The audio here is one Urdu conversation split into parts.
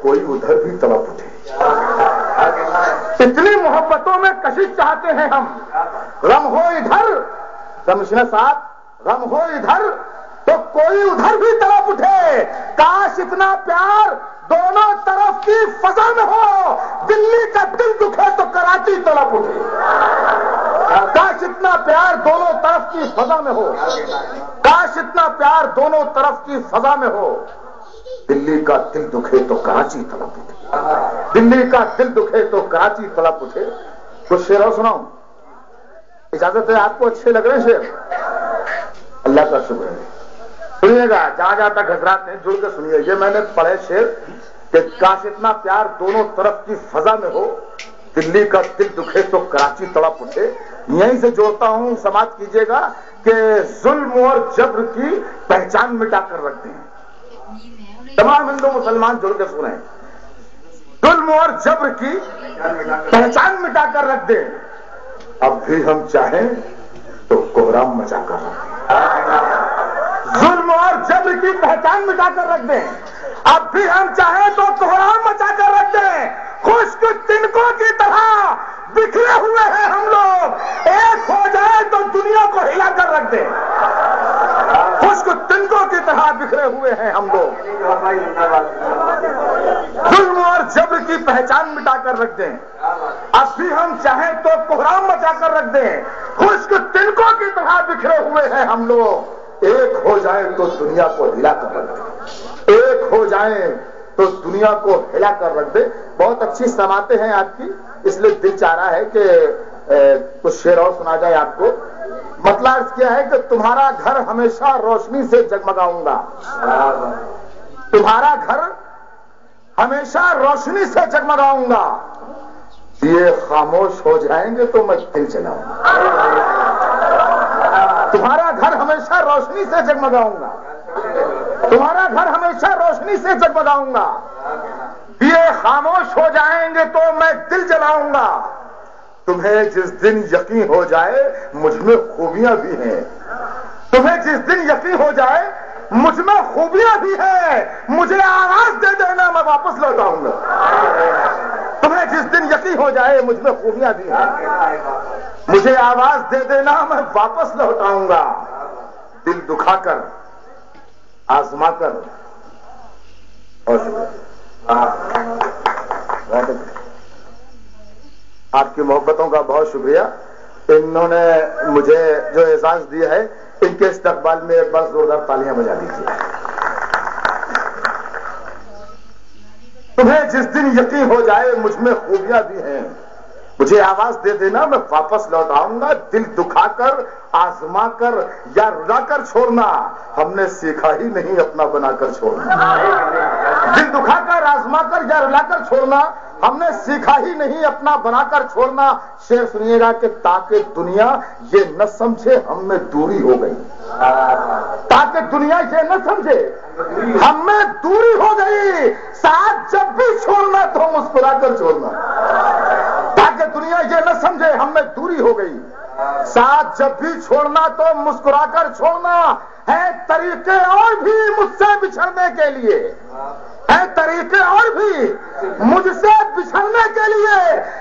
کوئی ادھر بھی تڑپ اٹھے. اتنی محبتوں میں کشش چاہتے ہیں ہم. غم ہو ادھر کمشنر صاحب، غم ہو ادھر تو کوئی ادھر بھی تڑپ اٹھے. کاش اتنا پیار دونوں طرف کی فضا میں ہو. دلی کا دل دکھے تو کراچی تڑپ اٹھے. کاش اتنا پیار دونوں طرف کی فضا میں ہو. کاش اتنا پیار دونوں طرف کی فضا میں ہو. دلی کا دل دکھے تو کراچی تڑپ اٹھے. دلی کا دل دکھے تو کراچی تڑپ اٹھے. کچھ شعر اور سناؤں؟ اجازت ہے آپ کو؟ اچھے لگ رہے ہیں شعر؟ اللہ کا شکر ہے. سنیے گا، جہاں جہاں تک حضرات ہیں جڑ کے سنیے. یہ میں نے پڑھے شعر کہ کاش اتنا پیار دونوں طرف کی فضا میں ہو. دلی کا دل دکھے تو کراچی تڑپ اٹھے. یہیں سے جوڑتا ہوں، سماعت کیجیے گا کہ ظلم اور جبر کی پہچان مٹا کر رکھتے ہیں. تمام ہندو مسلمان جڑ کے سنیں. ظلم اور جبر کی پہچان مٹا کر رکھ دیں. اب بھی ہم چاہیں تو کوہرام مچا کر رکھ دیں. ظلم اور جبر کی پہچان مٹا کر رکھ دیں. اب بھی ہم چاہیں تو کوہرام مچا کر رکھ دیں. خشک تنکوں کی طرح بکھرے ہوئے ہیں ہم لوگ. ایک ہو جائے تو دنیا کو ہلا کر رکھ دیں. خشک تنکوں کی طرح بکھرے ہوئے ہیں ہم لوگ. ظلم اور جبر کی پہچان مٹا کر رکھ دیں. اب بھی ہم چاہیں تو کوہرام مچا کر رکھ دیں. خشک تنکوں کی طرح بکھرے ہوئے ہیں ہم لوگ. ایک ہو جائیں تو دنیا کو ہلا کر رکھ دیں. ایک ہو جائیں تو دنیا کو ہلا کر رکھ دیں. بہت اچھی سماعتیں ہیں آپ کی، اس لیے دل چاہ رہا ہے کہ کچھ شعر اور سنا جائے آپ کو. مطلب کیا ہے کہ تمہارا گھر ہمیشہ روشنی سے جگمگاؤں گا. تمہارا گھر ہمیشہ روشنی سے جگمگاؤں گا. یہ خاموش ہو جائیں گے تو میں دل جلاؤں گا. تمہارا گھر ہمیشہ روشنی سے جگمگاؤں گا. تمہارا گھر ہمیشہ روشنی سے جگمگاؤں گا. یہ خاموش ہو جائیں گے تو میں دل جلاؤں گا. تمہیں جس دن یقین ہو جائے مجھ میں خوبیاں بھی ہیں. تمہیں جس دن یقین ہو جائے مجھ میں خوبیاں بھی ہیں. مجھے آواز دے دینا میں واپس لوٹاؤں گا. تمہیں جس دن یقین ہو جائے مجھ میں خوبیاں بھی ہیں. مجھے آواز دے دینا میں واپس لوٹاؤں گا. دل دکھا کر آزما کر. اور آپ کی محبتوں کا بہت شکریہ. انہوں نے مجھے جو اعزاز دیا ہے ان کے استقبال میں ایک بار زوردار تالیاں بجا دیجیے. تمہیں جس دن یقین ہو جائے مجھ میں خوبیاں بھی ہیں. مجھے آواز دے دینا میں واپس لوٹ آؤں گا. دل دکھا کر آزما کر یا رلا کر چھوڑنا ہم نے سیکھا ہی نہیں اپنا بنا کر چھوڑنا. دل دکھا کر آزما کر یا رلا کر چھوڑنا ہم نے سیکھا ہی نہیں اپنا بنا کر چھوڑنا. شعر سنیے گا کہ تاکہ دنیا یہ نہ سمجھے ہم میں دوری ہو گئی. تاکہ دنیا یہ نہ سمجھے ہم میں دوری ہو گئی. ساتھ جب بھی چھوڑنا تو مسکرا کر چھوڑنا. تاکہ دنیا یہ نہ سمجھے ہم میں دوری ہو گئی. ساتھ جب بھی چھوڑنا تو مسکرا کر چھوڑنا. ہے طریقے اور بھی مجھ سے بچھڑنے کے لیے. ہے طریقے اور بھی مجھ سے بچھڑنے کے لیے.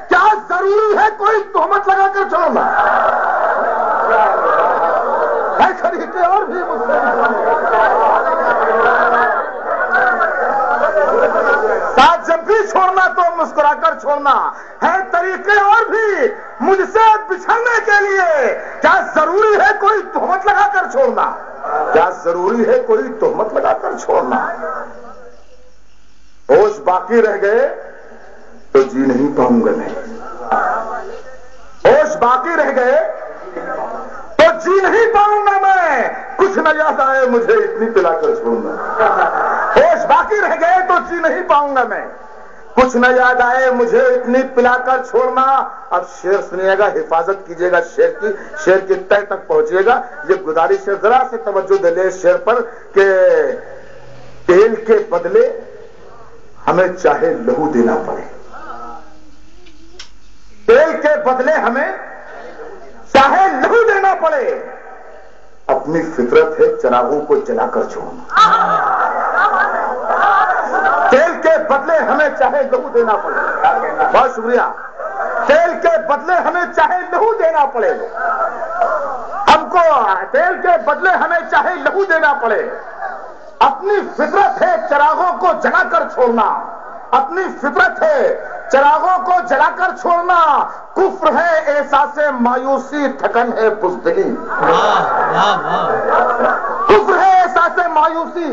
کیا ضروری ہے کوئی تہمت لگا کر چھوڑنا؟ ہے طریقے اور بھی مجھ سے ساتھ جب بھی چھوڑنا تو مسکرا کر چھوڑنا. ہے طریقے اور بھی مجھ سے بچھڑنے کے لیے. کیا ضروری ہے کوئی تہمت لگا کر چھوڑنا؟ کیا ضروری ہے کوئی تہمت لگا کر چھوڑنا؟ ہوش باقی رہ گئے تو جی نہیں پاؤں گا میں. ہوش باقی رہ گئے تو جی نہیں پاؤں گا میں. کچھ نہ یاد آئے مجھے اتنی پلا کر چھوڑنا. ہوش باقی رہ گئے تو جی نہیں پاؤں گا میں. کچھ نہ یاد آئے مجھے اتنی پلا کر چھوڑنا. اب شعر سنیے گا، حفاظت کیجیے گا شعر کی. شعر کی تہ تک پہنچیے گا. یہ گزارش ہے ذرا سے توجہ دے لیں اس شعر پر کہ تیل کے بدلے ہمیں چاہے لہو دینا پڑے. تیل کے بدلے ہمیں چاہے لہو دینا پڑے. اپنی فطرت ہے چراغوں کو جلا کر چھوڑنا. تیل کے بدلے ہمیں چاہے لہو دینا پڑے. بہت شکریہ. تیل کے بدلے ہمیں چاہے لہو دینا پڑے, ہم کو تیل کے بدلے ہمیں چاہے لہو دینا پڑے. اپنی فطرت ہے چراغوں کو جلا کر چھوڑنا, اپنی فطرت ہے چراغوں کو جلا کر چھوڑنا. کفر ہے احساس مایوسی, تھکن ہے بزدلی. کفر ہے احساس مایوسی,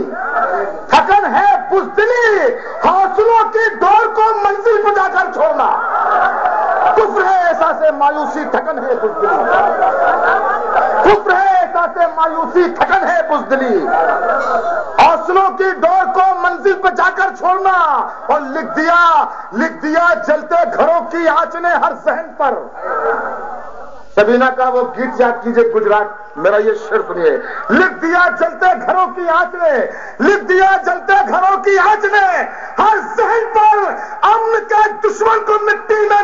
تھکن ہے بزدلی. حوصلوں کی ڈور کو منزل پہ جا کر چھوڑنا. کفر ہے احساس مایوسی, تھکن ہے بزدلی. کفر ہے احساس مایوسی, تھکن ہے بزدلی. حوصلوں کی ڈور کو منزل پہ جا کر چھوڑنا. اور لکھ دیا جلتے گھروں کی آنچ نے ہر ذہن پر. سبینہ کا وہ گیت یاد کیجئے گجرات, میرا یہ شعر سنیے. لکھ دیا جلتے گھروں کی آنچ نے, لکھ دیا جلتے گھروں کی آنچ نے ہر ذہن پر. امن کے دشمن کو مٹی میں